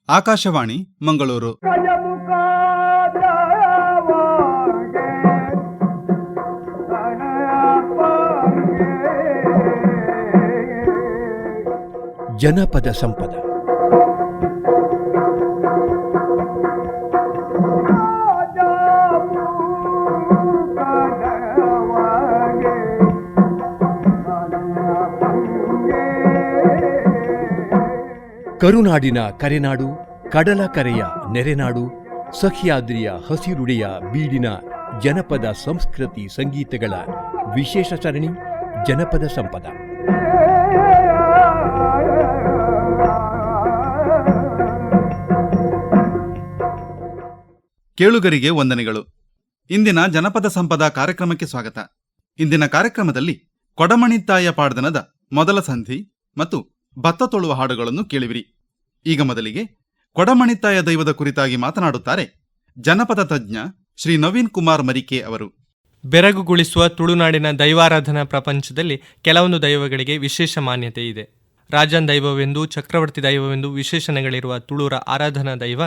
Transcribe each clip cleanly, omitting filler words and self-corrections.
ಆಕಾಶವಾಣಿ ಮಂಗಳೂರು. ಜನಪದ ಸಂಪದ. ಕರುನಾಡಿನ ಕರೆನಾಡು, ಕಡಲ ಕರೆಯ ನೆರೆನಾಡು, ಸಹ್ಯಾದ್ರಿಯ ಹಸಿರುಡೆಯ ಬೀಡಿನ ಜನಪದ ಸಂಸ್ಕೃತಿ ಸಂಗೀತಗಳ ವಿಶೇಷ ಸರಣಿ ಜನಪದ ಸಂಪದ. ಕೇಳುಗರಿಗೆ ವಂದನೆಗಳು. ಇಂದಿನ ಜನಪದ ಸಂಪದ ಕಾರ್ಯಕ್ರಮಕ್ಕೆ ಸ್ವಾಗತ. ಇಂದಿನ ಕಾರ್ಯಕ್ರಮದಲ್ಲಿ ಕೊಡಮಣಿತ್ತಾಯ ಪಾಡ್ದನದ ಮೊದಲ ಸಂಧಿ ಮತ್ತು ಭತ್ತ ತೊಳುವ ಹಾಡುಗಳನ್ನು ಕೇಳಿವಿರಿ. ಈಗ ಮೊದಲಿಗೆ ಕೊಡಮಣಿತ್ತಾಯ ದೈವದ ಕುರಿತಾಗಿ ಮಾತನಾಡುತ್ತಾರೆ ಜನಪದ ತಜ್ಞ ಶ್ರೀ ನವೀನ್ ಕುಮಾರ್ ಮರಿಕೆ ಅವರು. ಬೆರಗುಗೊಳಿಸುವ ತುಳುನಾಡಿನ ದೈವಾರಾಧನಾ ಪ್ರಪಂಚದಲ್ಲಿ ಕೆಲವೊಂದು ದೈವಗಳಿಗೆ ವಿಶೇಷ ಮಾನ್ಯತೆ ಇದೆ. ರಾಜನ್ ದೈವವೆಂದು, ಚಕ್ರವರ್ತಿ ದೈವವೆಂದು ವಿಶೇಷಣಗಳಿರುವ ತುಳುರ ಆರಾಧನಾ ದೈವ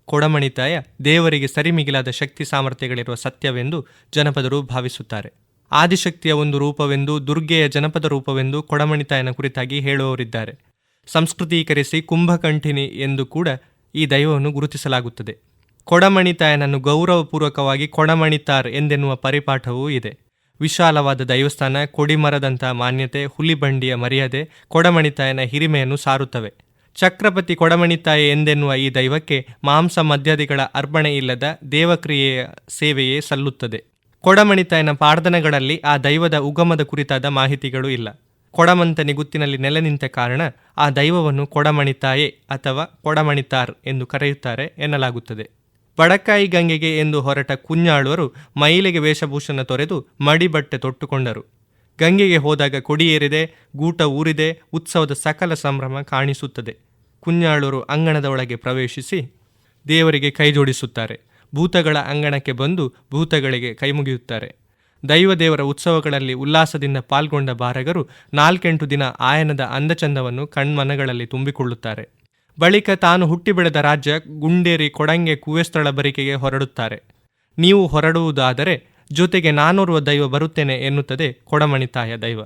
ಕೊಡಮಣಿತಾಯ ದೇವರಿಗೆ ಸರಿಮಿಗಿಲಾದ ಶಕ್ತಿ ಸಾಮರ್ಥ್ಯಗಳಿರುವ ಸತ್ಯವೆಂದು ಜನಪದರು ಭಾವಿಸುತ್ತಾರೆ. ಆದಿಶಕ್ತಿಯ ಒಂದು ರೂಪವೆಂದು, ದುರ್ಗೆಯ ಜನಪದ ರೂಪವೆಂದು ಕೊಡಮಣಿತಾಯನ ಕುರಿತಾಗಿ ಹೇಳುವವರಿದ್ದಾರೆ. ಸಂಸ್ಕೃತೀಕರಿಸಿ ಕುಂಭಕಂಠಿನಿ ಎಂದು ಕೂಡ ಈ ದೈವವನ್ನು ಗುರುತಿಸಲಾಗುತ್ತದೆ. ಕೊಡಮಣಿತಾಯನನ್ನು ಗೌರವಪೂರ್ವಕವಾಗಿ ಕೊಡಮಣಿತಾರ್ ಎಂದೆನ್ನುವ ಪರಿಪಾಠವೂ ಇದೆ. ವಿಶಾಲವಾದ ದೈವಸ್ಥಾನ, ಕೊಡಿಮರದಂತಹ ಮಾನ್ಯತೆ, ಹುಲಿಬಂಡಿಯ ಮರ್ಯಾದೆ ಕೊಡಮಣಿತಾಯನ ಹಿರಿಮೆಯನ್ನು ಸಾರುತ್ತವೆ. ಚಕ್ರಪತಿ ಕೊಡಮಣಿತಾಯ ಎಂದೆನ್ನುವ ಈ ದೈವಕ್ಕೆ ಮಾಂಸ ಮದ್ಯಾದಿಗಳ ಅರ್ಪಣೆ ಇಲ್ಲದ ದೇವಕ್ರಿಯೆಯ ಸೇವೆಯೇ ಸಲ್ಲುತ್ತದೆ. ಕೊಡಮಣಿತಾಯನ ಪಾಡ್ದನಗಳಲ್ಲಿ ಆ ದೈವದ ಉಗಮದ ಕುರಿತಾದ ಮಾಹಿತಿಗಳು ಇಲ್ಲ. ಕೊಡಮಂತನಿ ಗುತ್ತಿನಲ್ಲಿ ನೆಲೆ ನಿಂತ ಕಾರಣ ಆ ದೈವವನ್ನು ಕೊಡಮಣಿತಾಯೆ ಅಥವಾ ಕೊಡಮಣಿತಾರ್ ಎಂದು ಕರೆಯುತ್ತಾರೆ ಎನ್ನಲಾಗುತ್ತದೆ. ಬಡಕಾಯಿ ಗಂಗೆಗೆ ಎಂದು ಹೊರಟ ಕುഞ്ഞാಳುವರು ಮೈಲಿಗೆ ವೇಷಭೂಷಣ ತೊರೆದು ಮಡಿ ಬಟ್ಟೆ ತೊಟ್ಟುಕೊಂಡರು. ಗಂಗೆಗೆ ಹೋದಾಗ ಕೊಡಿಯೇರಿದೆ, ಗೂಟ ಊರಿದೆ, ಉತ್ಸವದ ಸಕಲ ಸಂಭ್ರಮ ಕಾಣಿಸುತ್ತದೆ. ಕುഞ്ഞാಳುವರು ಅಂಗಣದ ಒಳಗೆ ಪ್ರವೇಶಿಸಿ ದೇವರಿಗೆ ಕೈ ಜೋಡಿಸುತ್ತಾರೆ. ಭೂತಗಳ ಅಂಗಣಕ್ಕೆ ಬಂದು ಭೂತಗಳಿಗೆ ಕೈ ಮುಗಿಯುತ್ತಾರೆ. ದೈವದೇವರ ಉತ್ಸವಗಳಲ್ಲಿ ಉಲ್ಲಾಸದಿಂದ ಪಾಲ್ಗೊಂಡ ಬಾರಗರು 4-8 ದಿನ ಆಯನದ ಅಂದಚಂದವನ್ನು ಕಣ್ಮನಗಳಲ್ಲಿ ತುಂಬಿಕೊಳ್ಳುತ್ತಾರೆ. ಬಳಿಕ ತಾನು ಹುಟ್ಟಿ ಬೆಳೆದ ರಾಜ್ಯ ಗುಂಡೇರಿ ಕೊಡಂಗೆ ಕುವೆಸ್ಥಳ ಬರಿಕೆಗೆ ಹೊರಡುತ್ತಾರೆ. ನೀವು ಹೊರಡುವುದಾದರೆ ಜೊತೆಗೆ ನಾನೋರ್ವ ದೈವ ಬರುತ್ತೇನೆ ಎನ್ನುತ್ತದೆ ಕೊಡಮಣಿತಾಯ ದೈವ.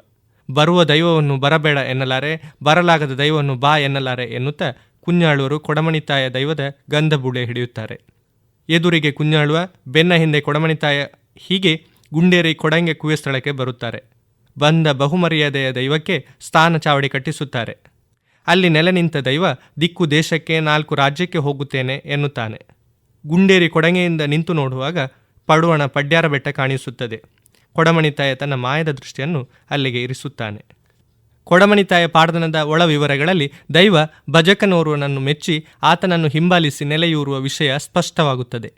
ಬರುವ ದೈವವನ್ನು ಬರಬೇಡ ಎನ್ನಲಾರೆ, ಬರಲಾಗದ ದೈವವನ್ನು ಬಾ ಎನ್ನಲಾರೆ ಎನ್ನುತ್ತಾ ಕುഞ്ഞാಳುವರು ಕೊಡಮಣಿತಾಯ ದೈವದ ಗಂಧಬುಡೆ ಹಿಡಿಯುತ್ತಾರೆ. ಎದುರಿಗೆ ಕುഞ്ഞാಳುವ, ಬೆನ್ನ ಹಿಂದೆ ಕೊಡಮಣಿತಾಯ, ಹೀಗೆ ಗುಂಡೇರಿ ಕೊಡಂಗೆ ಕುವೆಸ್ಥಳಕ್ಕೆ ಬರುತ್ತಾರೆ. ಬಂದ ಬಹುಮರ್ಯಾದೆಯ ದೈವಕ್ಕೆ ಸ್ಥಾನ ಚಾವಡಿ ಕಟ್ಟಿಸುತ್ತಾರೆ. ಅಲ್ಲಿ ನೆಲೆ ನಿಂತ ದೈವ ದಿಕ್ಕು ದೇಶಕ್ಕೆ 4 ರಾಜ್ಯಕ್ಕೆ ಹೋಗುತ್ತೇನೆ ಎನ್ನುತ್ತಾನೆ. ಗುಂಡೇರಿ ಕೊಡಂಗೆಯಿಂದ ನಿಂತು ನೋಡುವಾಗ ಪಡುವಣ ಪಡ್ಯಾರ ಬೆಟ್ಟ ಕಾಣಿಸುತ್ತದೆ. ಕೊಡಮಣಿತಾಯ ತನ್ನ ಮಾಯದ ದೃಷ್ಟಿಯನ್ನು ಅಲ್ಲಿಗೆ ಇರಿಸುತ್ತಾನೆ. ಕೊಡಮಣಿತಾಯ ಪಾಡ್ದನದ ಒಳ ವಿವರಗಳಲ್ಲಿ ದೈವ ಭಜಕನೋರ್ವನನ್ನು ಮೆಚ್ಚಿ ಆತನನ್ನು ಹಿಂಬಾಲಿಸಿ ನೆಲೆಯೂರುವ ವಿಷಯ ಸ್ಪಷ್ಟವಾಗುತ್ತದೆ.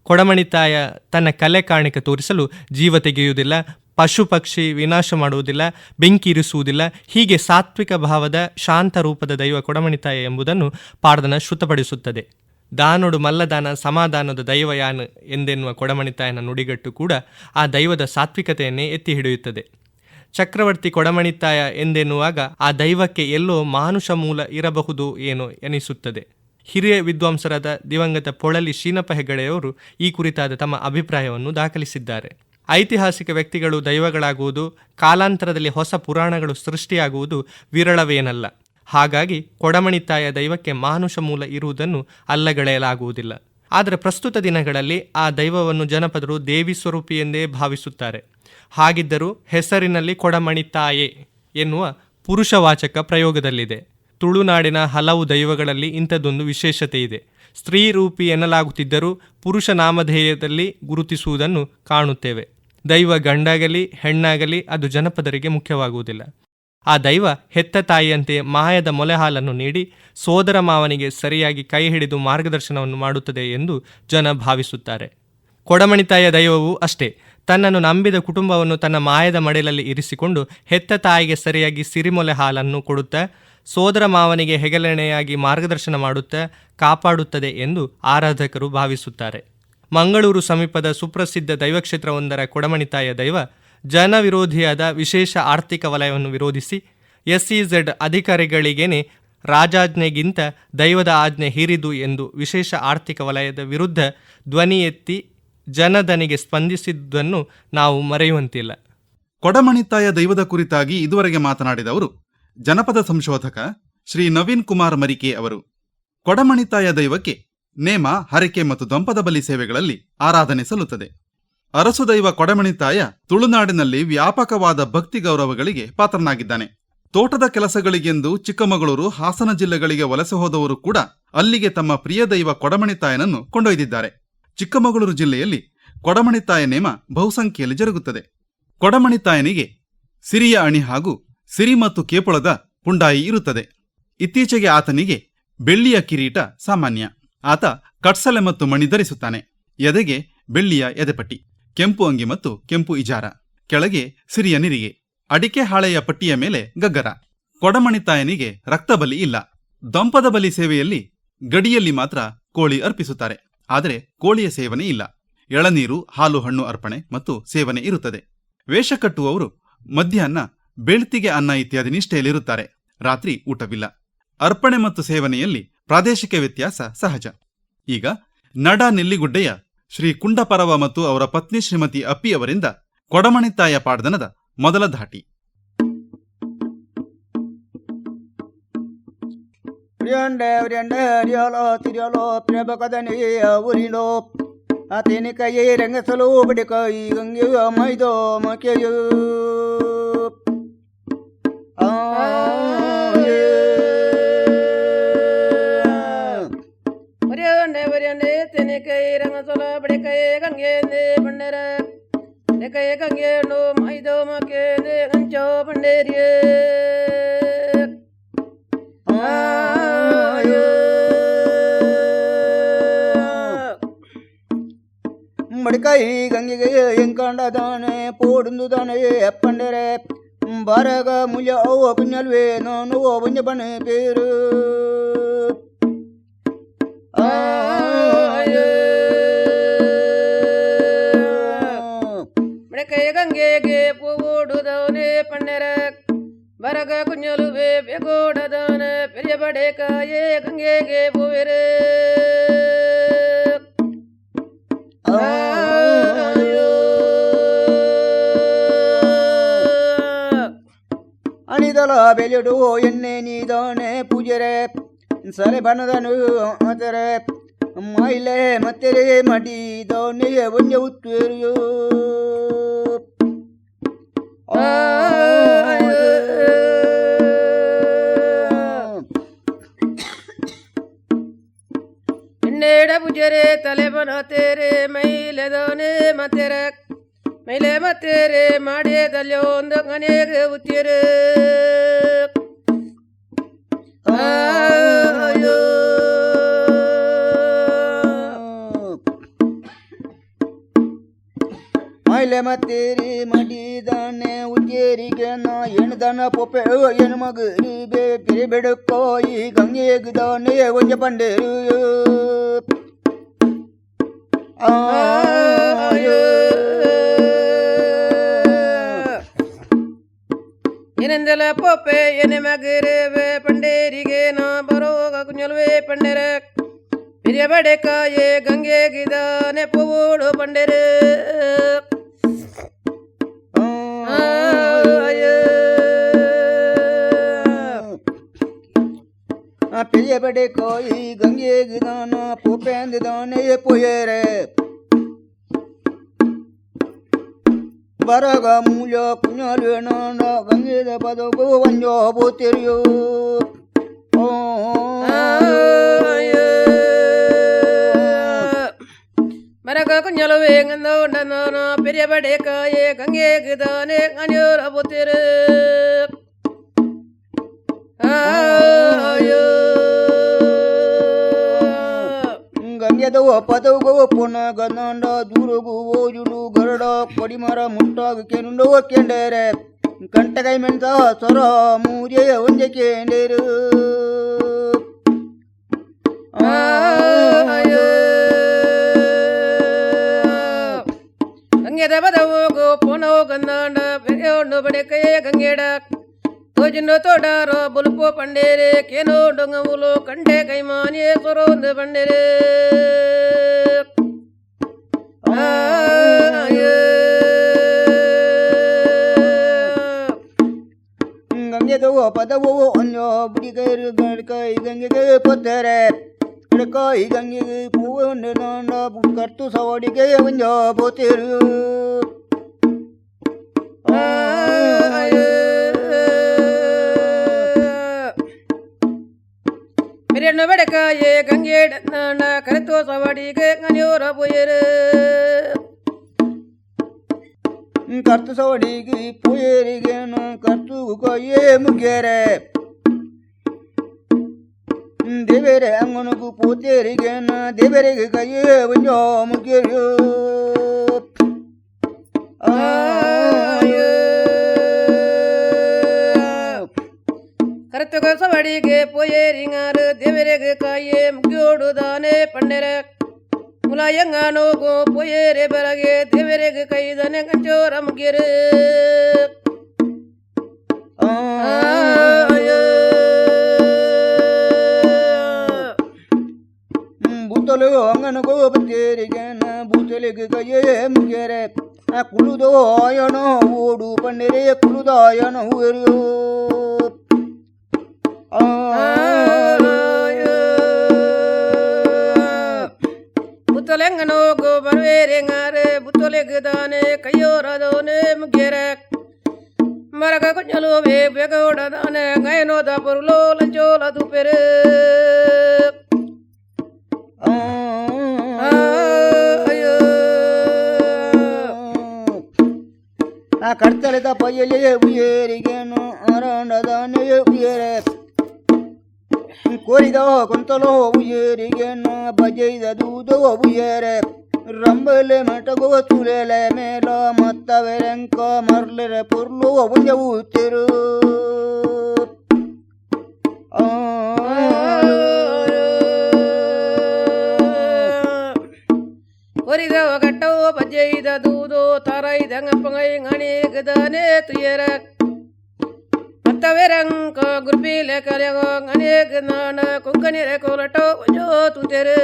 ಕೊಡಮಣಿತಾಯ ತನ್ನ ಕಲೆ ಕಾಣಿಕೆ ತೋರಿಸಲು ಜೀವ ತೆಗೆಯುವುದಿಲ್ಲ, ಪಶು ಪಕ್ಷಿ ವಿನಾಶ ಮಾಡುವುದಿಲ್ಲ, ಬೆಂಕಿ ಇರಿಸುವುದಿಲ್ಲ. ಹೀಗೆ ಸಾತ್ವಿಕ ಭಾವದ ಶಾಂತ ರೂಪದ ದೈವ ಕೊಡಮಣಿತಾಯ ಎಂಬುದನ್ನು ಪಾಡ್ದನ ಶ್ರುತಪಡಿಸುತ್ತದೆ. ದಾನೊಡು ಮಲ್ಲದಾನ ಸಮಾಧಾನದ ದೈವಯಾನ ಎಂದೆನ್ನುವ ಕೊಡಮಣಿತಾಯನ ನುಡಿಗಟ್ಟು ಕೂಡ ಆ ದೈವದ ಸಾತ್ವಿಕತೆಯನ್ನೇ ಎತ್ತಿ ಹಿಡಿಯುತ್ತದೆ. ಚಕ್ರವರ್ತಿ ಕೊಡಮಣಿತಾಯ ಎಂದೆನ್ನುವಾಗ ಆ ದೈವಕ್ಕೆ ಎಲ್ಲೋ ಮಾನುಷ ಮೂಲ ಇರಬಹುದು ಏನೋ ಎನಿಸುತ್ತದೆ. ಹಿರಿಯ ವಿದ್ವಾಂಸರಾದ ದಿವಂಗತ ಪೊಳಲಿ ಶೀನಪ್ಪ ಹೆಗಡೆಯವರು ಈ ಕುರಿತಾದ ತಮ್ಮ ಅಭಿಪ್ರಾಯವನ್ನು ದಾಖಲಿಸಿದ್ದಾರೆ. ಐತಿಹಾಸಿಕ ವ್ಯಕ್ತಿಗಳು ದೈವಗಳಾಗುವುದು, ಕಾಲಾಂತರದಲ್ಲಿ ಹೊಸ ಪುರಾಣಗಳು ಸೃಷ್ಟಿಯಾಗುವುದು ವಿರಳವೇನಲ್ಲ. ಹಾಗಾಗಿ ಕೊಡಮಣಿತಾಯ ದೈವಕ್ಕೆ ಮಾನುಷ ಮೂಲ ಇರುವುದನ್ನು ಅಲ್ಲಗಳೆಯಲಾಗುವುದಿಲ್ಲ. ಆದರೆ ಪ್ರಸ್ತುತ ದಿನಗಳಲ್ಲಿ ಆ ದೈವವನ್ನು ಜನಪದರು ದೇವಿ ಸ್ವರೂಪಿ ಎಂದೇ ಭಾವಿಸುತ್ತಾರೆ. ಹಾಗಿದ್ದರೂ ಹೆಸರಿನಲ್ಲಿ ಕೊಡಮಣಿತಾಯೆ ಎನ್ನುವ ಪುರುಷವಾಚಕ ಪ್ರಯೋಗದಲ್ಲಿದೆ. ತುಳುನಾಡಿನ ಹಲವು ದೈವಗಳಲ್ಲಿ ಇಂಥದ್ದೊಂದು ವಿಶೇಷತೆ ಇದೆ. ಸ್ತ್ರೀ ರೂಪಿ ಎನ್ನಲಾಗುತ್ತಿದ್ದರೂ ಪುರುಷ ನಾಮಧೇಯದಲ್ಲಿ ಗುರುತಿಸುವುದನ್ನು ಕಾಣುತ್ತೇವೆ. ದೈವ ಗಂಡಾಗಲಿ ಹೆಣ್ಣಾಗಲಿ ಅದು ಜನಪದರಿಗೆ ಮುಖ್ಯವಾಗುವುದಿಲ್ಲ. ಆ ದೈವ ಹೆತ್ತ ತಾಯಿಯಂತೆ ಮಾಯದ ಮೊಲೆ ಹಾಲನ್ನು ನೀಡಿ ಸೋದರ ಮಾವನಿಗೆ ಸರಿಯಾಗಿ ಕೈ ಹಿಡಿದು ಮಾರ್ಗದರ್ಶನವನ್ನು ಮಾಡುತ್ತದೆ ಎಂದು ಜನ ಭಾವಿಸುತ್ತಾರೆ. ಕೊಡಮಣಿತಾಯ ದೈವವೂ ಅಷ್ಟೇ. ತನ್ನನ್ನು ನಂಬಿದ ಕುಟುಂಬವನ್ನು ತನ್ನ ಮಾಯದ ಮಡಿಲಲ್ಲಿ ಇರಿಸಿಕೊಂಡು ಹೆತ್ತ ತಾಯಿಗೆ ಸರಿಯಾಗಿ ಸಿರಿಮೊಲೆ ಹಾಲನ್ನು ಕೊಡುತ್ತಾ ಸೋದರ ಮಾವನಿಗೆ ಹೆಗಲೆಣೆಯಾಗಿ ಮಾರ್ಗದರ್ಶನ ಮಾಡುತ್ತಾ ಕಾಪಾಡುತ್ತದೆ ಎಂದು ಆರಾಧಕರು ಭಾವಿಸುತ್ತಾರೆ. ಮಂಗಳೂರು ಸಮೀಪದ ಸುಪ್ರಸಿದ್ಧ ದೈವಕ್ಷೇತ್ರವೊಂದರ ಕೊಡಮಣಿತಾಯ ದೈವ ಜನ ವಿರೋಧಿಯಾದ ವಿಶೇಷ ಆರ್ಥಿಕ ವಲಯವನ್ನು ವಿರೋಧಿಸಿ SEZ ಅಧಿಕಾರಿಗಳಿಗೇನೆ ರಾಜಾಜ್ಞೆಗಿಂತ ದೈವದ ಆಜ್ಞೆ ಹಿರಿದು ಎಂದು ವಿಶೇಷ ಆರ್ಥಿಕ ವಲಯದ ವಿರುದ್ಧ ಧ್ವನಿ ಎತ್ತಿ ಜನದನಿಗೆ ಸ್ಪಂದಿಸಿದ್ದನ್ನು ನಾವು ಮರೆಯುವಂತಿಲ್ಲ. ಕೊಡಮಣಿತ್ತಾಯ ದೈವದ ಕುರಿತಾಗಿ ಇದುವರೆಗೆ ಮಾತನಾಡಿದವರು ಜನಪದ ಸಂಶೋಧಕ ಶ್ರೀ ನವೀನ್ ಕುಮಾರ್ ಮರಿಕೆ ಅವರು. ಕೊಡಮಣಿತ್ತಾಯ ದೈವಕ್ಕೆ ನೇಮ, ಹರಕೆ ಮತ್ತು ದೊಂಪದ ಬಲಿ ಸೇವೆಗಳಲ್ಲಿ ಆರಾಧನೆ ಸಲ್ಲುತ್ತದೆ. ಅರಸು ದೈವ ಕೊಡಮಣಿತ್ತಾಯ ತುಳುನಾಡಿನಲ್ಲಿ ವ್ಯಾಪಕವಾದ ಭಕ್ತಿ ಗೌರವಗಳಿಗೆ ಪಾತ್ರನಾಗಿದ್ದಾನೆ. ತೋಟದ ಕೆಲಸಗಳಿಗೆಂದು ಚಿಕ್ಕಮಗಳೂರು, ಹಾಸನ ಜಿಲ್ಲೆಗಳಿಗೆ ವಲಸೆ ಹೋದವರು ಕೂಡ ಅಲ್ಲಿಗೆ ತಮ್ಮ ಪ್ರಿಯ ದೈವ ಕೊಡಮಣಿತ್ತಾಯನನ್ನು ಕೊಂಡೊಯ್ದಿದ್ದಾರೆ. ಚಿಕ್ಕಮಗಳೂರು ಜಿಲ್ಲೆಯಲ್ಲಿ ಕೊಡಮಣಿತ್ತಾಯ ನೇಮ ಬಹುಸಂಖ್ಯೆಯಲ್ಲಿ ಜರುಗುತ್ತದೆ. ಕೊಡಮಣಿತ್ತಾಯನಿಗೆ ಸಿರಿಯ ಅಣಿ ಹಾಗೂ ಸಿರಿ ಮತ್ತು ಕೇಪುಳದ ಪುಂಡಾಯಿ ಇರುತ್ತದೆ. ಇತ್ತೀಚೆಗೆ ಆತನಿಗೆ ಬೆಳ್ಳಿಯ ಕಿರೀಟ ಸಾಮಾನ್ಯ. ಆತ ಕಟ್ಸಲೆ ಮತ್ತು ಮಣಿ ಧರಿಸುತ್ತಾನೆ. ಎದೆಗೆ ಬೆಳ್ಳಿಯ ಎದೆಪಟ್ಟಿ, ಕೆಂಪು ಅಂಗಿ ಮತ್ತು ಕೆಂಪು ಇಜಾರ, ಕೆಳಗೆ ಸಿರಿಯ ನಿರಿಗೆ, ಅಡಿಕೆ ಹಾಳೆಯ ಪಟ್ಟಿಯ ಮೇಲೆ ಗಗ್ಗರ. ಕೊಡಮಣಿತ್ತಾಯನಿಗೆ ರಕ್ತಬಲಿ ಇಲ್ಲ. ದೊಂಪದ ಬಲಿ ಸೇವೆಯಲ್ಲಿ ಗಡಿಯಲ್ಲಿ ಮಾತ್ರ ಕೋಳಿ ಅರ್ಪಿಸುತ್ತಾರೆ. ಆದರೆ ಕೋಳಿಯ ಸೇವನೆ ಇಲ್ಲ. ಎಳನೀರು, ಹಾಲು, ಹಣ್ಣು ಅರ್ಪಣೆ ಮತ್ತು ಸೇವನೆ ಇರುತ್ತದೆ. ವೇಷ ಕಟ್ಟುವವರು ಮಧ್ಯಾಹ್ನ ಬೆಳ್ತಿಗೆ ಅನ್ನ ಇತ್ಯಾದಿ ನಿಷ್ಠೆಯಲ್ಲಿರುತ್ತಾರೆ. ರಾತ್ರಿ ಊಟವಿಲ್ಲ. ಅರ್ಪಣೆ ಮತ್ತು ಸೇವನೆಯಲ್ಲಿ ಪ್ರಾದೇಶಿಕ ವ್ಯತ್ಯಾಸ ಸಹಜ. ಈಗ ನಡ ನೆಲ್ಲಿಗುಡ್ಡೆಯ ಶ್ರೀ ಕುಂಡಪರವ ಮತ್ತು ಅವರ ಪತ್ನಿ ಶ್ರೀಮತಿ ಅಪ್ಪಿ ಅವರಿಂದ ಕೊಡಮಣಿತ್ತಾಯ ಪಾಡ್ದನದ ಮೊದಲ ಧಾಟಿ. ಅತೇನಿ ಕೈ ರಂಗಸಲು ಬಡಿಕೈ ಗಂಗೆಯ ಮೈದೋ ಮಕೆಯು ಒರಿಯಂಡೆ ತೆನಿ ಕೈ ರಂಗಸಲ ಬಡಿಕೈ ಗಂಗೆ ಬಂಡರ ಕೈ ಗಂಗೆ ಮೈದೋ ಮಕೆ ಗಂಚೋ ಬಂಡೇರಿಯೇ ಮಡಿಕಾಯಿ ಗಂಗೆಗೆ ಎಂಕಂಡದಾನೆ ಪೋಡುಂದುದಾನೆ ಅಪ್ಪಂಡರೆ ಬರಗ ಮುಯ ಓ ಕುഞ്ഞಲ್ವೇ ನಾನು ಓ bunja ಬನೆ ಪೇರು ಮಡಿಕಾಯಿ ಗಂಗೆಗೆ ಪೋಡುದವನೆ ಪಂಡರ ಬರಗ ಕುഞ്ഞಲ್ವೇ ಬೆಗೋಡದಾನೆ ಪೆರಿಯ ಬಡೆಕಾಯೇ ಗಂಗೆಗೆ ಪೋವೆರೆ ಅಣಿದಲ ಬೆಲೆಡು ಎಣ್ಣೆ ನೀದಾನೆ ಪೂಜರೆ ಸರೆ ಬನದನು ಆದರೆ ಮೈಲೆ ಮತ್ತೆರೆ ಮಡಿದನೆ ಒಂಜ ಉತ್ತೇರಿಯೋ ಎಣ್ಣೆಡ ಪೂಜರೆ ತಲೆ ಬನ ತೇರೆ ಮೈಲೆದನೆ ಮತ್ತೆರ ಮೈಲೆ ಮತ್ತೇರೆ ಮಾಡಿದಲ್ಲಿ ಒಂದು ಮನೆಗೆ ಉತ್ತಿರು ಮೈಲೆ ಮತ್ತೇರಿ ಮಡಿದಾನೆ ಉತ್ತೇರಿಗೆ ನಾ ಎಣ್ದನ ಪೊಪ್ಪೆ ಹೆಣ್ಣು ಮಗರಿ ಬೇರೆ ಬೆಡಕೋ ಈ ಗಂಗೆಗಿದಾನೆ ಒಂಜ ಪಂಡೇರು ಏನೆಂದಲ ಪೊಪ್ಪೆ ಎನೆ ಮಗರೇವೆ ಪಂಡೇರಿಗೆ ನಾ ಬರೋಗ ಕುഞ്ഞಲ್ವೇ ಪಂಡರ ಹಿರಿಯ ಬಡೆಕಾಯೇ ಗಂಗೆಗಿದಾನೆ ಪೋಡು ಪಂಡರೆ பெரிய படை கோயி கங்கேகு தானா பூப்பேந்து தானே போயரே ಬರಗ ಮೂಲ ಕುഞ്ഞಲು ನಾನ ಗಂಗೆದ ಪದವು ಒಂಜೋ ಬೋತಿರಿಯೋ ಬರಗ ಕುഞ്ഞಲು ವೇಗಂದ ನಾನ ಪೆರಿಯ ಬಡೆ ಕಾಯೇ ಗಂಗೆಗೆ ತಾನೆ ಗಂಜೋರ ಬೋತಿರು ಗಂಗೆದ ಪದವು ಪುನಗ ನಾಂಡ ದೂರಗು ಓಜುಡು ಗರಡ ಕೊಡಿಮರ ಮುಟ್ಟಾಗ ಕೆಂಡು ಕೆಂಡರೆ ಕಂಟಗೈ ಮೆಣಸ ಸೊರ ಮೂಜೆ ಒಂಜೆ ಕೆಂಡೇರು ಗಂಗೆದ ಪದವು ಪುನೋ ಗಂದಾಂಡ ಪೆರಿಯೋಂಡು ಬಡೆ ಕೈ ಗಂಗೆಡ భోజన తోడారో బులుపు పండేరే కేనో డొంగములు కంటే కైమాని సొరోందు పండేరే ಗಂಗೆದು ಪದವು ಒಂದೋ ಬುಡಿಗರು ಗಡ್ಕೈ ಗಂಗೆಗೆ ಪೊತ್ತರೆ ಗಡ್ಕೈ ಗಂಗೆಗೆ ಪೂವನ್ನು ನೋಡ ಕರ್ತು ಸವಡಿಗೆ ಒಂದೋ ಪೋತಿರು ಮಿರಿಯನ್ನು ಬೆಡಕಾಯೇ ಗಂಗೆ ನಾಡ ಕರೆತೋ ಸವಡಿಗೆ ಗಣಿಯೋರ ಪುಯರು ಕರ್ತು ಸವಡಿಗೆ ಪುಯರಿಗೇನು ಕರ್ತು ಕೊಯ್ಯೇ ಮುಗ್ಗೆರೆ ದೇವರೇ ಅಂಗನಗೂ ಪೋತೇರಿಗೇನು ದೇವರಿಗೆ ಕೈಯೇ ಒಂದೋ ಮುಗ್ಗೆರು ಕರೆತೋ ಸವಡಿಗೆ ಪುಯರಿಂಗಾರು ದೇವರಿಗೆ ಕಾಯೇ ಮುಗಿಯೋಡುದಾನೆ ಪಂಡೆರ ಮುಲಾಯಂಗಾನೋಗೋ ಪುಯರೆ ಬೆಳಗ್ಗೆ ದೇವರಿಗೆ ಕೈದನೆ ಗಂಚೋರ ಮುಗಿರು ಬೂತಲು ಅಂಗನಗೂ ಬತ್ತೇರಿಗೇನ ಬೂತಲಿಗೆ ಕೈಯೇ ಮುಗ್ಗೆರೆ ಕುಳುದೋ ಆಯನೋ ಓಡು ಪಂಡೆರೆ ಕುಳುದಾಯನೋ ಎರಿಯೋ ಬುತ್ತಲೆಂಗನೋಗೋ ಬರುವೇರೆಂಗಾರೆ ಬುತ್ತಲೆಗದಾನೆ ಕೈಯೋರದೋನೆ ಮುಗ್ಗೆರ ಮರಗ ಕುಂಜಲು ಬೇಗೌಡದಾನೆ ಗೈನೋದ ಪುರುಲೋ ಲಂಚೋಲ ದುಪೆರೆ ಕಡ್ತಲೆದ ಪಯ್ಯಲೇ ಉಯೇರಿಗೇನು ಅರಾಂಡದಾನೆ ಉಯರೆ ಕೋರಿದ ಕುಂತಲೋ ಉಯೇರಿಗೇನು ಬಜೈದ ದೂದೋ ಉಯರೆ ರಂಬಲೆ ಮಟಗೋ ತುಲೆಲೆ ಮೇಲ ಮತ್ತವೆರೆಂಕ ಮರ್ಲೆರೆ ಪುರ್ಲು ಉಂಜವು ತಿರು ಒರಿದ ಗಟ್ಟವು ಬಜ್ಜೈದ ದೂದು ತಾರೈದಂಗಪ್ಪಂಗೈ ಗಣಿಗದಾನೆ ತುಯರ ಮತ್ತವೆರಂಕ ಗುರ್ಬಿಲೆ ಕರೆಗೋ ಗಣಿಗ ನಾನ ಕುಂಕನಿರೆ ಕೋಲಟೋ ಜೋ ತುತೆರೆ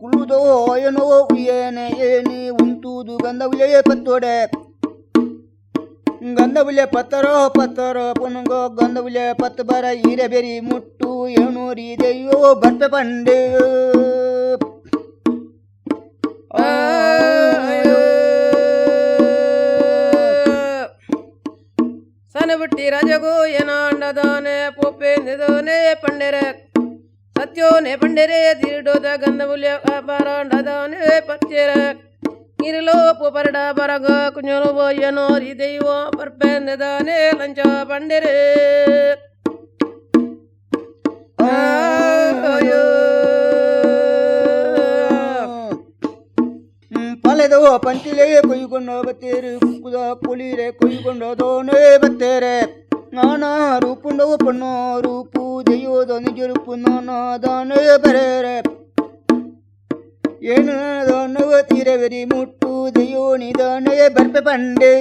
ಕುಳುದೋ ಏನೋ ಏನೆ ಏನಿ ಉಂಟುದು ಗಂಧವಿಲೆ ಪತ್ತೊಡೆ ಗಂಧವಿಲೆ ಪತ್ತರ ಪುನಗ ಗಂಧವಿಲೆ ಪತ್ತ ಬರ ಈರೆ ಬೆರಿ ಮುಟ್ಟು ಏಣೂರಿ ದೆಯ್ಯೋ ಬರ್ಪೆ ಪಂಡೆ ಸನಬುಟ್ಟಿ ರಾಜಗೋ ಏನಾಂಡದಾನೆ ಪೊಪ್ಪೆಂದಿದೋನೆ ಪಂಡೆರ ಸತ್ಯೋನೆ ಪಂಡೆರೆ ದಿಡೋದ ಗಂಧವುಲ್ಯ ಬಾರಾಂಡದಾನೆ ಪತ್ಯರ ಗಿರಿಲೋ ಪೊಪರಡ ಬರಗ ಕುഞ്ഞಲು ಬೋಯನೋರಿ ದೈವ ಬರ್ಪೆಂದಿದಾನೆ ಲಂಚ ಪಂಡೆರೆ ಪಲೆದೋ ಪಂಚಿಲೆ ಕೊಯ್ಕೊಂಡು ಬತ್ತೇರು ಕುದ ಕುಳಿರೆ ಕೊಯ್ಕೊಂಡೋದೋನೇ ಬತ್ತೇರೆ ನಾನಾ ರೂಪುಂಡವು ಪಣ್ಣೋ ರೂಪು ದೆಯ್ಯೋದ ನಿಜ ರೂಪು ನಾನಾದಾನೇ ಬರೇರೆ ಏನು ನಾನವ ತೀರವೆರಿ ಮುಟ್ಟು ದೆಯ್ಯೋ ನಿದಾನೇ ಬರ್ಪೆ ಪಂಡೆ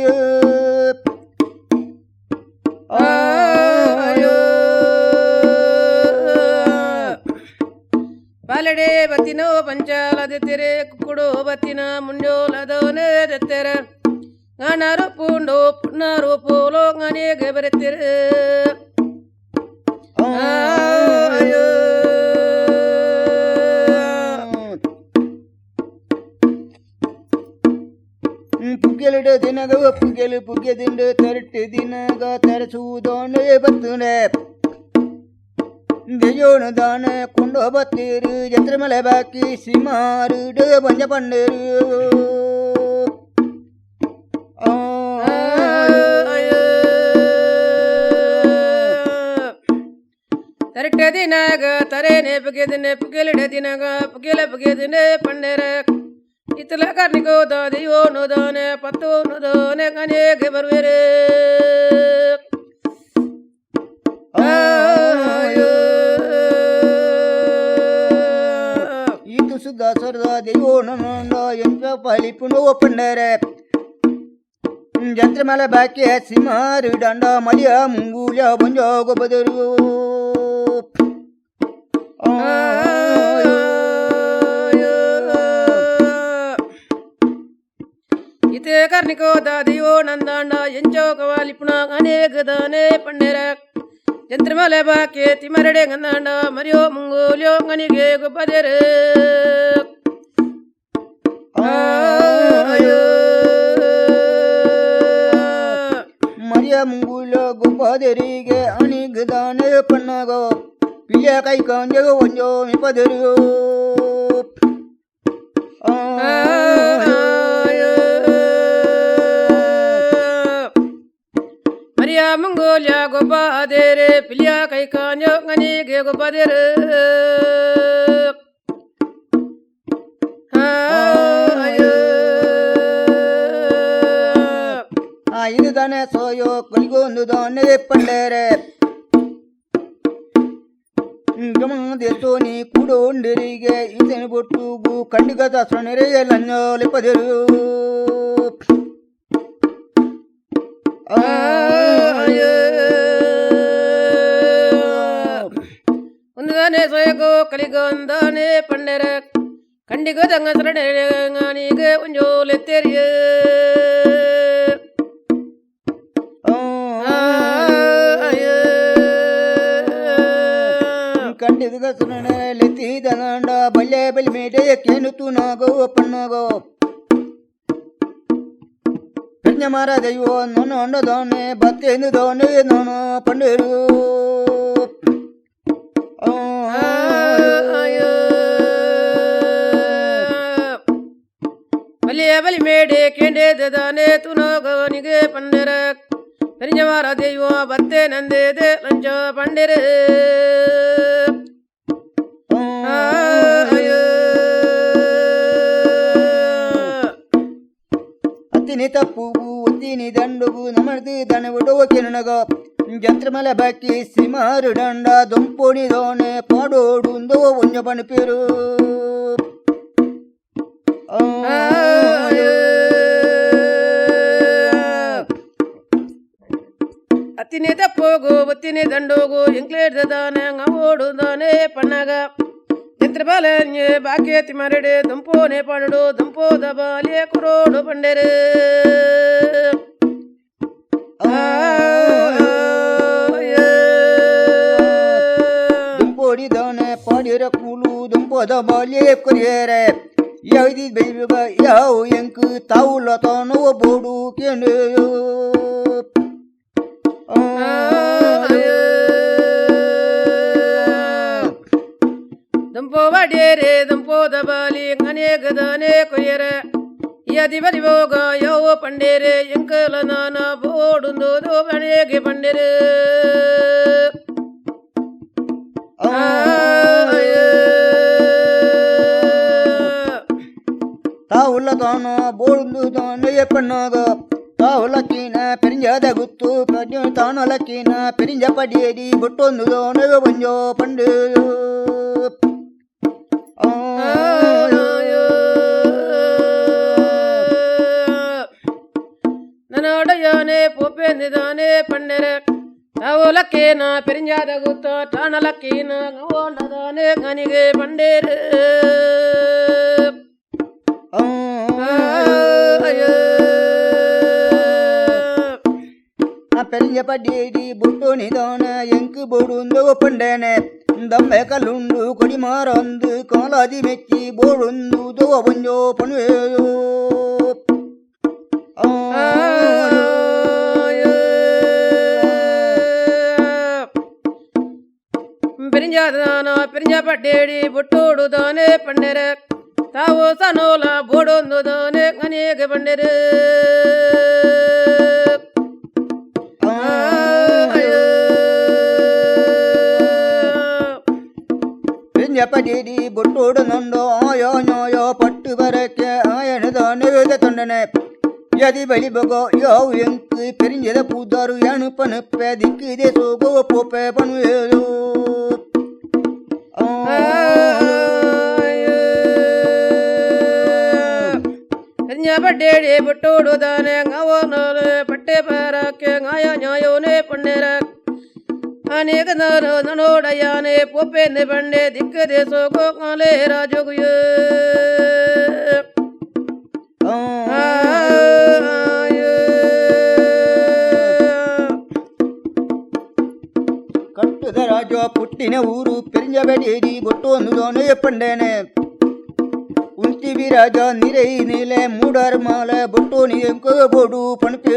ಪಾಲಡೆ ಬತ್ತಿನೋ ಪಂಚಾಲದೆತ್ತೆರೆ ಕುಕ್ಕುಡು ಬತ್ತಿನ ಮುಂಜೋಲದವನೇ ದೆತ್ತೆರ ಗಾನಾರು ಪೂಂಡು ಪುನ್ನಾರು ಪೋಲೋ ಗಾನಿಗೆ ಬರೆತ್ತೆರೆ ಪುಗ್ಗೆಲಿಡ ದಿನಗ ಪುಗ್ಗೆಲು ಪುಗ್ಗೆದಿಂಡ ತರಟೆ ದಿನಗ ತರಸುವುದೋನೇ ಬತ್ತುನೆ ದೆಯ್ಯೋನು ದಾನ ಕೊಂಡು ಬತ್ತೀರು ಜತ್ರ ಮಲೆ ಬಾಕಿ ಸಿಮಾರುಡು ಬಂಜ ಪಂಡೇರು ತರಟೆ ದಿನಾಗ ತರೇನೆ ಪುಗೆದಿನೆ ಪುಗೆಲಿಡ ದಿನಾಗ ಪುಗೆದಿನೆ ಪಂಡೆರ ಇತ್ತಲ ಕಾರ್ನಿಗೋ ದಾದಿಯೋನು ದಾನೆ ಪತ್ತೋನು ದಾನೆ ಗನೆಗೆ ಬರುವೆರೆ దాసరదా దైవోనంద ఎంచ పలిపునో పండరే జంత్రమల బాక్య సిమారు దండ మలియ ముంగుల బొంజోగ బదరు ಇತೆ ಕರ್ಣಿಕೋ ದಾದಿಯೋ ನಂದಾಂಡ ಎಂಚೋಕವಾಲಿಪುಣ ಅನೇಕದಾನೆ ಪಂಡೆರ ಜಂತ್ರಮಲೆ ಬಾಕೆ ತಿಮರಡೆ ಗಂದಾಂಡ ಮರಿಯೋ ಮುಂಗೋಲ್ಯೋ ಗನಿಗೆ ಗೊಬ್ಬದೆರ ಮರಿಯ ಮುಂಗುಲ ಗುಬ್ಬದರಿಗೆ ಅಣಿಗದಾನೆ ಪಣ್ಣಗೋ ಪಿಳ್ಯ ಕೈ ಕಾಂಜಗ ಒಂಜೋ ಮಿಪದರು ಮರಿಯ ಮುಂಗೋಲ್ಯ ಗೊಬ್ಬದೆರೆ ಪಿಲಿಯ ಕೈ ಕಾಂಜೋ ಗನಿಗೆ ಗೊಬ್ಬದೆರ ಇದು ತಾನೆ ಸೋಯೋ ಕೊಲಿಗೊಂದು ದಾನೆ ಪಂಡರೆ ಗಮನದೆ ಸೋನಿ ಕೂಡೊಂಡರಿಗೆ ಈತನ ಬೊಟ್ಟುಗು ಖಂಡಿಗದ ಸೊಣೆರೆಯ ಲಂಜೋಲೆ ಪದರು ಒಂದಾನೆ ಸೋಯಗೋ ಕಲಿಗೊಂದಾನೆ ಪಂಡೆರ ಖಂಡಿಗದಂಗ ಸರಣೆಗೆ ಒಂಜೋಲೆ ತೆರಿಯ ಕಂಡಿದ ಸೊಣೆಲೆತ್ತಿದನಂಡ ಬಲ್ಲೆ ಬಲಿ ಮೇಡೆ ಕೇನು ತೂನಾಗೋ ಪಣ್ಣಗೋ ಮಾರ ದೈವೋ ನೋನು ಅಂಡದೋನೆ ಬತ್ತೇನು ದೋನೆ ನೋನು ಪಂಡರು ಬಲಿಯ ಬಲಿ ಮೇಡೆ ಕೆಂಡೆ ದದಾನೆ ತುನೋಗನಿಗೆ ಪಂಡರ ಪರಿಜವಾರ ದೈವ ಬತ್ತೆ ನಂದೇದೆ ಲಂಚ ಪಂಡೆರ ಅತ್ತಿನಿ ತಪ್ಪುಗು ಒತ್ತಿನಿ ದಂಡುಗು ನಮರ್ದು ದನ ಬಿಡುವ ಕಿರಣಗ ಜಂತ್ರಮಲ ಬಾಕಿ ಸಿಮಾರು ದಂಡ ದೊಂಪೋಣಿ ದೋಣೆ ಪಾಡೋಡುಂದೋ ಒಂಜ ಪಣಪೇರು ಅತ್ತಿನಿ ತಪ್ಪೋಗು ಒತ್ತಿನಿ ದಂಡೋಗು ಎಂಕ್ಲೇಡ್ ದಾನ ಓಡು ದಾನೆ ಪಣ್ಣಗ ಚಂದ್ರಬಾಲ ಬಾಕ್ಯ ತಿಮರಡೆ ದಂಪೋನೆ ಪಣಡು ದಂಪೋದ ಬಾಲ್ಯ ಕುರೋಡು ಪಂಡೆರೆ ದುಂಪೋಡಿ ದೋಣೆ ಪಾಡಿರ ಕೂಲು ದುಂಪೋದ ಬಾಲ್ಯ ಕೊರಿಯರೆ ಯಾವ್ದಿ ಬೈಬ ಯಾವ ಎಂಕ್ ತಾವುಲ ತಾನೋ ಬೋಡು ಕೇಂದ್ರ ದಂಪೋ ಬಾಡ್ಯರೆ ದಂಪೋದ ಬಾಲಿ ಅನೇಕದಾನೆ ಕೊಯ್ಯರ ಯದಿ ಬಲಿ ಹೋಗ ಯಾವ ಪಂಡೇರೆ ಎಂಕಲ ನಾನ ಬೋಡುಂದೋದು ಅನೇಗೆ ಪಂಡೆರೆ ತಾವುಲ ತಾನೋ ಬೋಡು ತಾನೋ ಪಣ್ಣಾಗ ತಾವುಲಕ್ಕಿನ ಪೆರಿಂಜದ ಗುತ್ತು ತಾನೊಲಕ್ಕಿನ ಪೆರಿಂಜ ಪಡಿಯಡಿ ಬುಟ್ಟೊಂದು ದೋಣ ಬಂಜೋ ಪಂಡು ನನೊಡೆಯೋನೆ ಪೋಪೆಂದಿದಾನೆ ಪಂಡೆರೆ ತಾವುಲಕ್ಕೇನ ಪೆರಿಂಜಾದ ಗುತ್ತ ಟಾಣಲಕ್ಕೀನ ಗವೋಂಡದಾನೆ ಗನಿಗೆ ಪಂಡೇರೆ ಪೆರಿಂಜ ಪಡಿಯಡಿ ಬುಟ್ಟೋನಿ ದೋಣ ಎಂಕು ಬೋಡುಂದೋ ಪಂಡೇನೆ ದಮ್ಮೆ ಕಲ್ಲುಂಡು ಕೊಡಿ ಮಾರೊಂದು ಕಾಲಾದಿ ಮೆಚ್ಚಿ ಬೋಡುಂದು ದೋ ಬಂಜೋ ಪಣುವೆಯೋ ಪೆರಿಂಜಾದಾನ ಪೆರಿಂಜ ಪಡ್ಡೇಡಿ ಬುಟ್ಟೋಡು ದಾನೆ ಪಂಡೆರೆ ತಾವು ಸನೋಲ ಬೋಡೊಂದು ದಾನೆ ಅನೇಕ ಪಂಡೆರೆ ಪೆರಿಂಜ ಪಡಿಯಡಿ ಬುಟ್ಟೋಡು ನೊಂಡು ಆಯೋ ನ್ಯಾಯೋ ಪಟ್ಟು ಬರಕ್ಕೆ ಆಯನದ ನೈವೇದ ತೊಂಡನೆ ಯದಿ ಬಳಿ ಬಗೋ ಯಾವ ಎಂಕು ಪೆರಿಂಜದ ಪೂದಾರು ಎಣು ಪನುಪ್ಪೆ ದಿಕ್ಕಿದೆ ಸೋಗೋ ಪೋಪೆ ಪಣುವೆಯೋ ಬಡ್ಡೇಡಿ ಬಿಟ್ಟೋಡುದಾನೆ ಅವನೋಲೆ ಪಟ್ಟೆ ಪರಕ್ಕೆ ಗಾಯ ನ್ಯಾಯೋನೆ ಪಂಡೆರ ಅನೇಕ ನೋಡಯ್ಯಾನೆ ಪೊಪ್ಪೆಂದೆ ಬಂಡೆ ದಿಕ್ಕದೆ ಸೋಗೋ ಕಾಲೇ ರಾಜಗುಯ ಕಟ್ಟದ ರಾಜ ಪುಟ್ಟಿನ ಊರು ಪೆರಿಂಜಬೆಡೇರಿ ಬೊಟ್ಟೊಂದು ಪಂಡೇನೆ ಉಂಟಿವಿ ರಾಜ ನಿರೈ ನೀಲೆ ಮೂಡರ್ ಮಾಲ ಬೊಟ್ಟೋನಿ ಎಂಕ ಬೋಡು ಪಣತೆ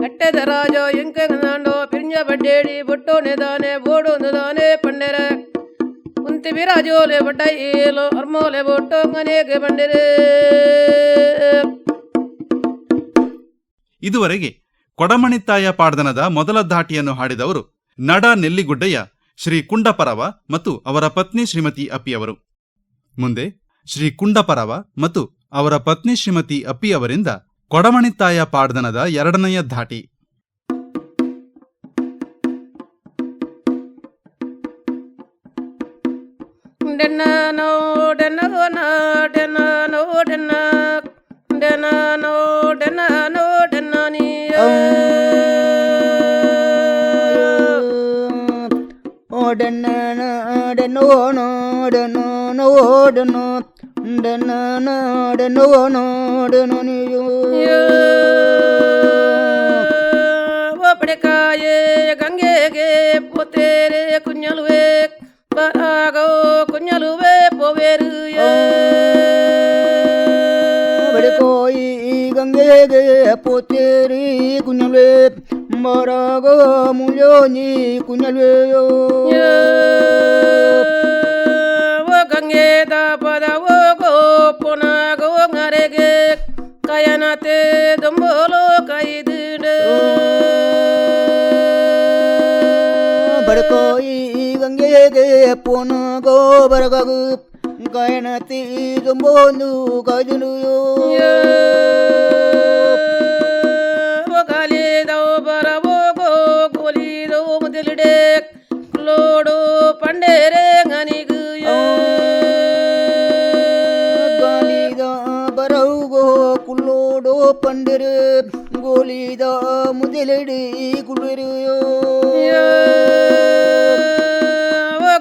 ಕಟ್ಟದ ರಾಜ ಎಂಕ ನಾಂಡೋ ಪಿಂಜ ಬಡ್ಡೇಡಿ ಬೊಟ್ಟೋನೆ ದಾನೆ ಬೋಡೊಂದು ದಾನೆ ಪಂಡೆರ ಉಂಟಿವಿ ರಾಜೋಲೆ ಬಡ್ಡ ಏಲೋ ಅರ್ಮೋಲೆ ಬೊಟ್ಟೋ ಮನೆಗೆ ಬಂಡೆರೆ. ಇದುವರೆಗೆ ಕೊಡಮಣಿತ್ತಾಯ ಪಾಡ್ದನದ ಮೊದಲ ಧಾಟಿಯನ್ನು ಹಾಡಿದವರು ನಡ ನೆಲ್ಲಿಗುಡ್ಡೆಯ ಶ್ರೀ ಕುಂಡಪರವ ಮತ್ತು ಅವರ ಪತ್ನಿ ಶ್ರೀಮತಿ ಅಪ್ಪಿಯವರು. ಮುಂದೆ ಶ್ರೀ ಕುಂಡಪರವ ಮತ್ತು ಅವರ ಪತ್ನಿ ಶ್ರೀಮತಿ ಅಪ್ಪಿಯವರಿಂದ ಕೊಡಮಣಿತ್ತಾಯ ಪಾಡ್ದನದ ಎರಡನೆಯ ಧಾಟಿ. ಡೆನ್ನೋ ಡೆನ್ನೋ ಡೆನ್ನೋ ಡೆನ್ನ ಡೆನ್ನೋ ಡೆನ್ನೋ ಡೆನ್ನ ನೀಯ ಒಬ್ಬಡೆಕಾಯೇ ಗಂಗೆಗೆ ಪೋತೇರೆ ಕುഞ്ഞಲುವೆ ಬರಾಗೋ ಕುഞ്ഞಲುವೆ ಪೋವೇರು ಬಡಕೋಯಿ ಗಂಗೆಗೆ ಪೋತೇರಿ ಕುഞ്ഞಲುವೆ ಬರಾಗೋ ಮುಯೋನಿ ಕುഞ്ഞಲುವೆಯೋ ಗಂಗೆದ ಪದವೋ ಗೋ ಪುನಗೋ ngರೆಗೆ ಕಯನತೆ ದಂಬೋಲೋ ಕೈದಿಡ ಬಡಕೋಯಿ ಗಂಗೆಗೆ ಪುನಗೋ ಬರಗು ಕಯನತಿ ದಂಬೋಲು ಕೈದಿಡುಯೋ ಗಾಲಿದೋ ಬರವೋ ಗೋ ಗೋಲಿದೋ ಮುದಲಿಡೆ ಲೋಡು ಪಂಡೇರೆ ಗನಿಗು ಗಾಲಿದ ಬರವುಗೋ ಕುಲ್ಲೋಡೋ ಪಂಡರೆ ಗೋಲಿದ ಮುದಲಿಡಿ ಕುಳಿರುಯೋ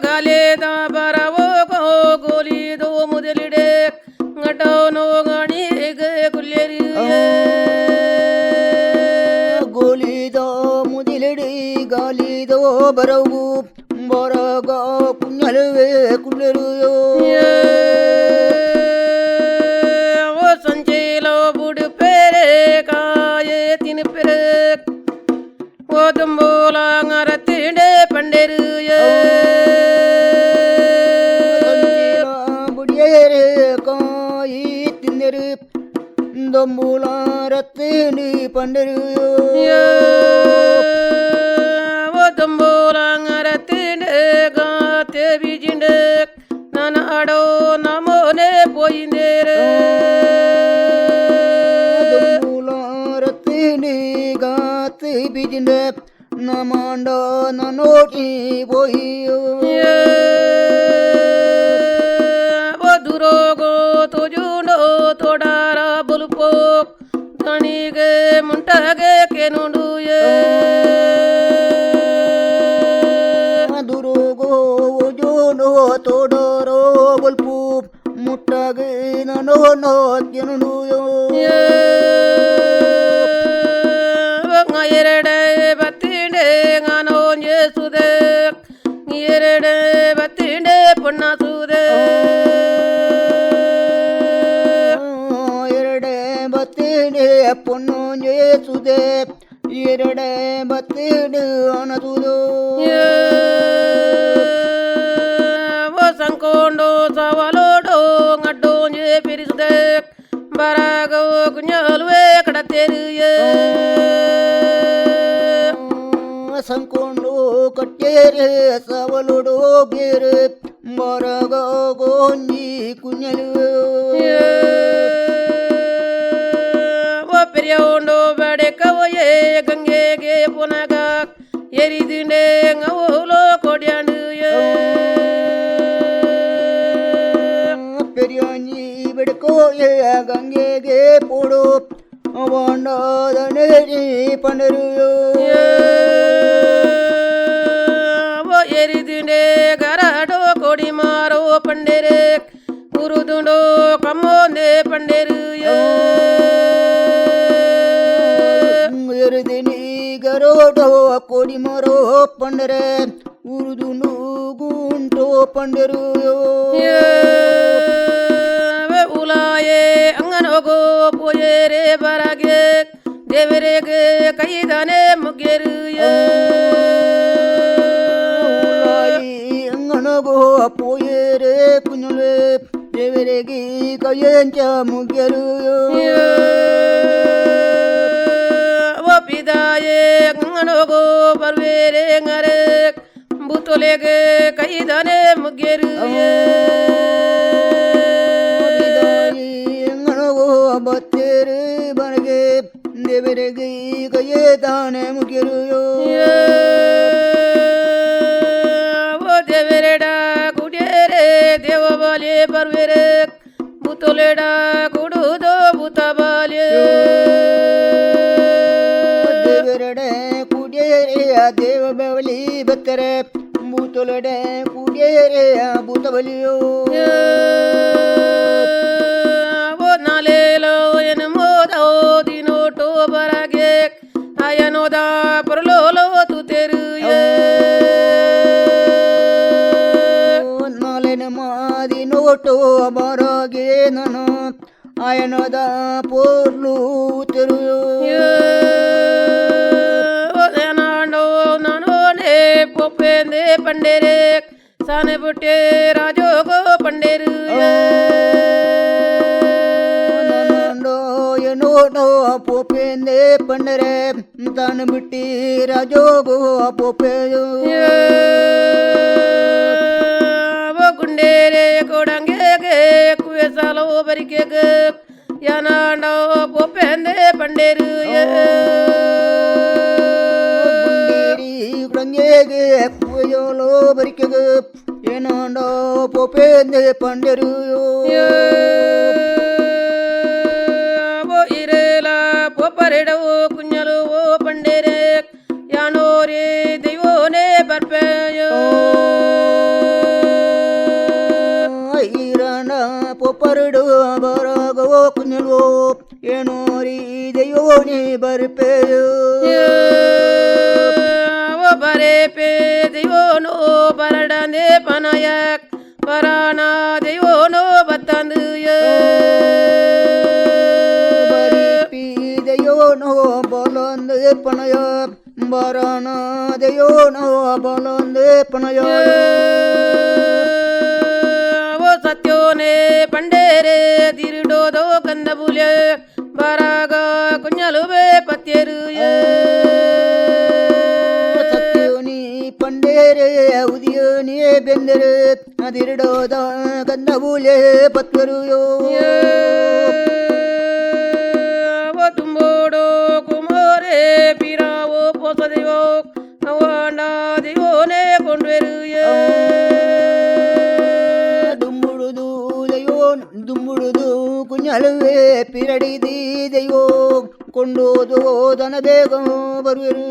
ಗಾಲಿದ ಬರವೋ ಗೋ ಗೋಲಿದೋ ಮುದಲಿಡೆ ಗಡೋನೋ ಗಣಿಗೆ ಕುಲ್ಯರಿ ಗೋಲಿದ ಮುದಿಲಿಡಿ ಗಾಲಿದೋ ಬರವು ಬರಗ ಕುഞ്ഞಲುವೆ ಕುಳ್ಳರುಯೋ ಸಂಚೇಲೋ ಬುಡು ಪೇರೆ ಕಾಯೇ ತಿನ್ ಪೆರೆ ಓ ತುಂಬೋಲ ngರತಿಂಡೆ ಪಂಡೆರು ಬುಡಿಯರೆ ಕಾಯಿ ತಿಂದರು ದೊಂಬುಲ ರತ್ತಿನಿ ಪಂಡರುಯೋ ಓ ತುಂಬೋಲ ngರತಿಂಡೆ ಗಾತೆ ಬಿಜಿಂಡೆ ನಾನಾಡೋ ನಮೋನೆ ಪೋಯಿಂದೇರೆ ದೊಂಬುಲ ರತ್ತಿನಿ ಗಾತಿ ಬಿಜಿಂಡೆ ನಮಾಂಡ ನನೋಟಿ ಪೋಯಿಯೋ ದುರೋಗೋ ತುಜುಂಡೋ ತೋಡಾರ ಬುಲ್ಪೋ ದಣಿಗೆ ಮುಂಟಗೆ ಕೆನುಂಡು ದುರೋಗೋ ಜೋನೋ ತೋಡರೋ ಬಲ್ಪು ಮುಟ್ಟಗೆ ನನೋ ನೋ ಕೆನುಡುಯೋ ಎರಡೆ ಬತ್ತಿಂಡೆ ಗಾನೋ ಸುದೆ ಎರಡೆ ಬತ್ತಿಂಡೆ ಪುಣ್ಣ ಸುದೆ ಎರಡೆ ಬತ್ತಿಡೆ ಪೊಣ್ಣು ಸುದೆ ಎರಡೆ ಬತ್ತಿಡು ಅನಸುದು ಸಂಕೋಂಡು ಸವಲೋಡು ಗಡ್ಡು ಪಿರಿಸುದೆ ಬರಾಗೋ ಕುഞ്ഞಲುವೆ ಕಡತೇರು ಸಂಕೊಂಡು ಕಟ್ಟೇರೆ ಸವಲುಡು ಬೇರೆ ಬರಗ ಗೋಂಜಿ ಕುഞ്ഞಲು ಪೆರಿಯೋಂಡು ಬಡೆ ಕವಯೇ ಗಂಗೆಗೆ ಪುನಗ ಎರಿದಿಂಡೆ ngawlo ಕೊಡ್ಯಾಂಡು ಉಲಾಯಿ ಬಿಡ್ಕೋ ಗಂಗೆಗೆ ಪೋಡು ಬಾಂಡದ ನೇರಿ ಪಂಡರು ಎರಿದಿಂಡೆ ಗರಾಡೋ ಕೊಡಿ ಮಾರೋ ಪಂಡೆರೆ ಉರುದುಂಡೋ ಕಮ್ಮೋಂದೆ ಪಂಡೆರು ಎರುದಿನಿ ಗರೋಡೋ ಕೋಡಿ ಮರೋ ಪಂಡರೆ ಉರುದುಂಡು ಗುಂಟೋ ಪಂಡರು ಉಲಾಯೇ ಅಂಗನೋಗೋ ಪೋಯೇರೆ ಬರಗೆ ದೇವರೆಗೆ ಕೈದಾನೆ ಮುಗ್ಗೆರು ಅಂಗನಗೋ ಪೋಯೇರೆ ಕುഞ്ഞുಲೆ ದೇವರಿಗೆ ಕೈಯಂಚ ಮುಗ್ಗೆರು ಪಿದಾಯೇ ಅಂಗನೋಗೋ ಬರ್ವೇರೆ ngare ಬುತೊಲೆಗೆ ಕೈದಾನೆ ಮುಗ್ಗೆರು ಅಂಗನಗೋ ಬತ್ತೇರೆ ಬರಗೆ ದೇವರಿಗೆ ಕೈಯೇ ತಾನೆ ಮುಗ್ಗೆರು ದೇವರೆಡ ಕುಡಿಯರೆ ದೇವ ಬಾಲ್ಯ ಬರ್ವೆರೆ ಬುತೊಲೆಡ ಕುಡುದೋ ಭೂತ ಬಾಲ್ಯ ದೇವರೆಡೆ ಕುಡಿಯರೆ ದೇವ ಬಲಿ ಬತ್ತರೆ ಭೂತೊಲೆಡೆ ಕುಡಿಯರೆ ಭೂತ ಬಲಿಯೋ ನಾಲೇಲೋ ಎನು ಮೋದೋ ದಿನೋಟೋ ಬರಗೆ ಅಯನೋದ ಪರಲೋಲೋ ತುತೆರು ನಾಲೆನ ಮಾದಿ ನೋಟೋ ಬರಗೆ ನಾನು ಆಯನದ ಪೋರ್ಲು ತೆರು ನಾನೋ ನಾನೋನೆ ಪೊಪ್ಪೆಂದೆ ಪಂಡೆರೆ ಸಾನೆ ಬುಟ್ಟೆ ರಾಜೋಗೋ ಪಂಡೆರು ನೋಟೋ ಪೋಪೆಂದೆ ಪಂಡರೆ ತಾನು ಬಿಟ್ಟಿ ರಾಜೋಗೋ ಪೋಪೆಯೋ ಗುಂಡೇರೆ ಕೊಡಂಗೆಗೆ ಕುವೆಸಾಲೋ ಬರಿಕೆಗೆ ಯಾನಾಂಡೋ ಪೊಪ್ಪೆಂದೆ ಪಂಡೆರು ಕುಡಂಗೆಗೆ ಕುಯೋಲೋ ಬರಿಕೆಗೆ ಏನಾಂಡೋ ಪೋಪೆಂದೆ ಪಂಡರು ಇರೇಲ ಪೊಪ್ಪರೆಡವೋ ಕುഞ്ഞಲು ಓ ಪಂಡೆರೆ ಯಾನೋರೇ ದೈವೋನೇ ಬರ್ಪೆಯೋ ಈರಣ ಪೊಪ್ಪರಡು ಬರಗೋ ಕುഞ്ഞಲ್ವೋ ಏನೋರಿ ದೈವೋನಿ ಬರ್ಪೆಯೋ ಬರೆ ಪೇ ದೈವೋನೋ ಬರಡಂದೆ ಪನಯಕ್ ಪರಾಣ ದೈವೋನೋ ಬತ್ತಂದು ದಯೋನೋ ಬಲಂದೆ ಪನಯ ಬರಾನ ದಯೋನೋ ಬಲಂದೆ ಪನಯ ಸತ್ಯೋನೆ ಪಂಡೇರೆ ದಿರುಡೋದೋ ಕಂದಬುಲೆ ಬರಾಗ ಕುഞ്ഞಲುವೆ ಪತ್ಯರು ಸತ್ಯೋನಿ ಪಂಡೇರೆ ಉದಿಯೋನಿ ಬೆಂದರೆ ಅದಿರಡೋದ ಕಂದಬೂಲೆ ಪತ್ವರು ತುಂಬೋಡೋ ಕುಮಾರೇ ಪಿರಾವೋ ಪೋಸದಿವೋ ಅವಾಂಡ ದಿವೋನೆ ಕೊಂಡ್ವೆರು ದುಂಬುಡುದು ದಯೋ ದುಂಬುಡುದು ಕುഞ്ഞಲುವೆ ಪಿರಡಿದಿ ದಯೋ ಕೊಂಡೋದು ದನ ಬೇಗ ಬರುವೆರು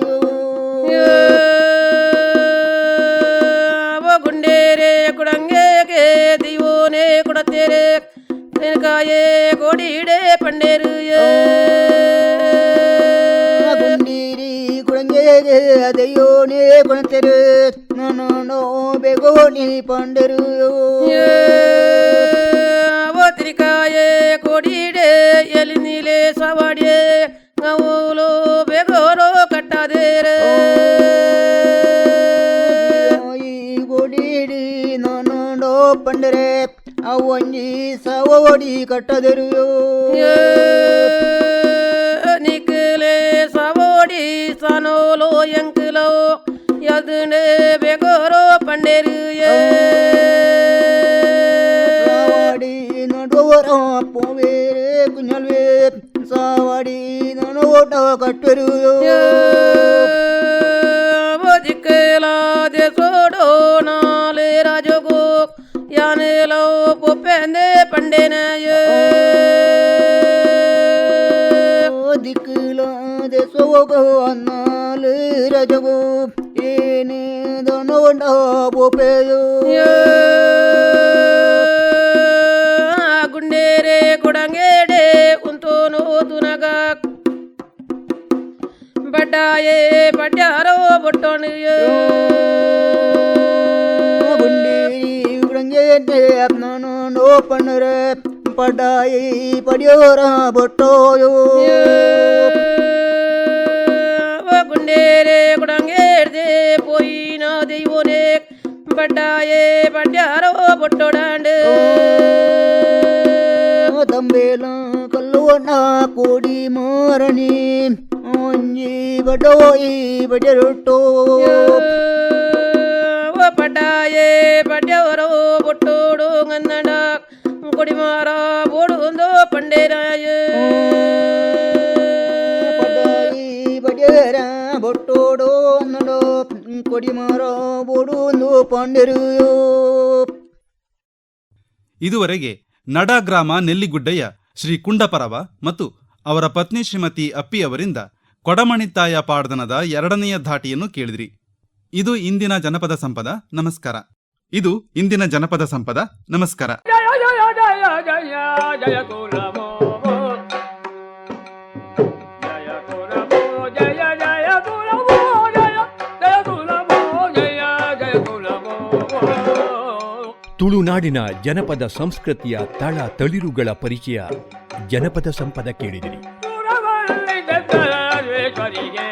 ಗುಂಡೇರೆ ಕುಡಂಗೆಗೆ ದಿವೋನೆ ಕೊಡತ್ತೇರೆ ತೆನಕಾಯೇ ಕೋಡಿಡೆ ಪಂಡೇರು ಗುಂಡೀರಿ ಕುಡಂಗೆಗೆ ದಯೋನೇ ಕೊಣತೆರು ನಾನು ಬೇಗೋನಿ ಪಂಡರು ತಿರಿಕಾಯೇ ಕೋಡಿಡೆ ಎಲಿ ನೀಲೆ ಸವಾಡಿಯೇ ಗೌಲೋ ಬೇಗೋರೋ ಕಟ್ಟದೇರೆ ಗೋಡಿಡಿ ನಾನು ಪಂಡರೆ ಅವೊಂಜಿ ಸವೋಡಿ ಕಟ್ಟದರು ನಿಖಲೆ ಸವೋಡಿ ಸನೋಲೋ ಎಂಕಲೋ ಯದನೆ ಬೇಗೋರೋ ಪಂಡೇರು ಸಾವಾಡಿ ನಡೋರ ಪೋವೇರೆ ಕುഞ്ഞಲ್ವೇ ಸಾವಾಡಿ ನೋಟ ಕಟ್ಟರು ದಿಕ್ಕಲಾದೆ ಸೋಡೋ ನಾಲೆ ರಾಜಗೋ ಜಾನೇಲೋ ಪೊಪ್ಪೆಂದೆ ಪಂಡೇನಾಯ ದಿಕ್ಕಿಲಾದ ಸೋಗ ಅನ್ನಾಲು ರಜವು ಏನೇ ದನೊಂಡ ಪೊಪೆಯೋ ಗುಂಡೇರೆ ಕೊಡಂಗೇಡೆ ಉಂತೋನೋ ತುನಗ ಬಡ್ಡಾಯೇ ಪಡ್ಯಾರೋ ಬೊಟ್ಟೋಣಿಯ ಗುಂಡೇರಿ ಉಡಂಗೆ ಅಪ್ನೋ ನೋ ಪಣ್ಣರೆ ಪಡಾಯಿ ಪಡಿಯೋರ ಬೊಟ್ಟೋಯೋ ಗುಂಡೇರೆ ಕೊಡಂಗೇಡ್ದೆ ಪೋಯಿನ ದೈವೋನೆ ಬಡ್ಡಾಯೇ ಪಡ್ಯಾರೋ ಬೊಟ್ಟೋಡಾಂಡು ತಂಬೇಲ ಕಲ್ಲುವಣ್ಣ ಕೋಡಿ ಮಾರಣಿ ಒಂಜಿ ಬಡೋಯಿ ಬಡರೊಟ್ಟೋ ಪಡ್ಡಾಯೇ ಪಡ್ಯವರೋ ಬೊಟ್ಟೋಡು ಗನ್ನಡ ಕೊಡಿಮಾರ ಬೋಡುಂದು ಪಂಡೇರಾಯ ಪಡಾಯಿ ಬಡರ ಬೊಟ್ಟೋಡೋ ನಡೋ ಕೊಡಿಮಾರ ಬೋಡೊಂದು ಪಾಂಡೆರುಯೋ. ಇದುವರೆಗೆ ನಡ ಗ್ರಾಮ ನೆಲ್ಲಿಗುಡ್ಡೆಯ ಶ್ರೀ ಕುಂಡಪರವ ಮತ್ತು ಅವರ ಪತ್ನಿ ಶ್ರೀಮತಿ ಅಪ್ಪಿಯವರಿಂದ ಕೊಡಮಣಿತ್ತಾಯ ಪಾಡ್ದನದ 2ನೆಯ ಧಾಟಿಯನ್ನು ಕೇಳಿದ್ರಿ. ಇದು ಇಂದಿನ ಜನಪದ ಸಂಪದ. ನಮಸ್ಕಾರ. ಇದು ಇಂದಿನ ಜನಪದ ಸಂಪದ. ನಮಸ್ಕಾರ. ಜಯ ಜಯ ಜಯ ಜಯ ಜಯ ಕುಲಮೋ ಜಯ ಕುಲಮೋ ಜಯ ಜಯ ಕುಲಮೋ ಜಯ ಜಯ ಕುಲಮೋ ಜಯ ಜಯ ಕುಲಮೋ. ತುಳುನಾಡಿನ ಜನಪದ ಸಂಸ್ಕೃತಿಯ ತಳ ತಳಿರುಗಳ ಪರಿಚಯ ಜನಪದ ಸಂಪದ ಕೇಳಿದಿರಿ. ಸುರವಳ್ಳಿ ದತ್ತರೇಶ್ವರಿಗೆ